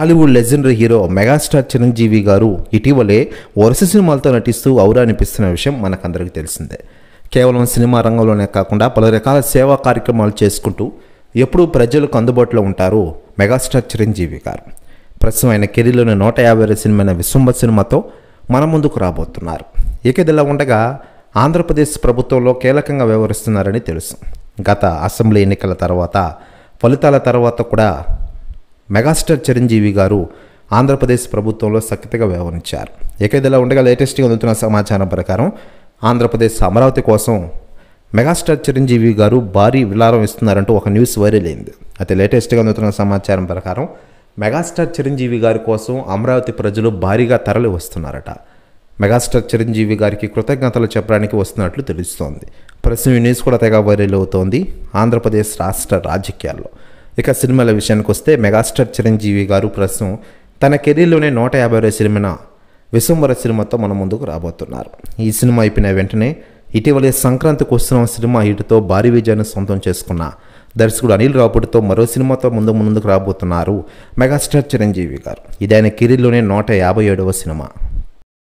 Tollywood legendary hero megastar Chiranjeevi గారు ఇటీవలే వరుస సినిమాలతో నటిస్తూ ఔరా అనిపిస్తున్న విషయం మనకందరికీ తెలిసిందే. కేవలం సినిమా రంగంలోనే కాకుండా పలు రకాల సేవా కార్యక్రమాలు చేసుకుంటూ ఎప్పుడూ ప్రజలకు అందుబాటులో ఉంటారు మెగాస్టార్ చిరంజీవి గారు. ప్రస్తుతం ఆయన కెరీర్లోని 150 సినిమా విశ్వంబర్ సినిమాతో మన ముందుకు రాబోతున్నారు. ఇదిలా ఉండగా ఆంధ్రప్రదేశ్ ప్రభుత్వంలో కీలకంగా వ్యవహరిస్తున్నారని తెలుసు. గత అసెంబ్లీ ఎన్నికల తర్వాత ఫలితాల తర్వాత కూడా మెగాస్టార్ చిరంజీవి గారు ఆంధ్రప్రదేశ్ ప్రభుత్వంలో సఖ్యతగా వ్యవహరించారు. ఇదిలా ఉండగా లేటెస్ట్గా అందుతున్న సమాచారం ప్రకారం ఆంధ్రప్రదేశ్ అమరావతి కోసం మెగాస్టార్ చిరంజీవి గారు భారీ విరాళం ఇస్తున్నారంటూ ఒక న్యూస్ వైరల్ అయింది. అయితే లేటెస్ట్గా అందుతున్న సమాచారం ప్రకారం మెగాస్టార్ చిరంజీవి గారి కోసం అమరావతి ప్రజలు భారీగా తరలి వస్తున్నారట. మెగాస్టార్ చిరంజీవి గారికి కృతజ్ఞతలు చెప్పడానికి వస్తున్నట్లు తెలుస్తోంది. ప్రస్తుతం ఈ న్యూస్ కూడా తెగ వైరల్ అవుతోంది ఆంధ్రప్రదేశ్ రాష్ట్ర రాజకీయాల్లో. ఇక సినిమాల విషయానికి వస్తే మెగాస్టార్ చిరంజీవి గారు ప్రస్తుతం తన కెరీర్లోనే 150 సినిమా విశ్వంబర సినిమాతో మన ముందుకు రాబోతున్నారు. ఈ సినిమా అయిపోయిన వెంటనే ఇటీవలే సంక్రాంతికి వస్తున్న సినిమా హిట్తో భారీ విజయాన్ని సొంతం చేసుకున్న దర్శకుడు అనిల్ రావుపూడితో మరో సినిమాతో ముందుకు రాబోతున్నారు మెగాస్టార్ చిరంజీవి గారు. ఇది ఆయన కెరీర్లోనే 157వ సినిమా.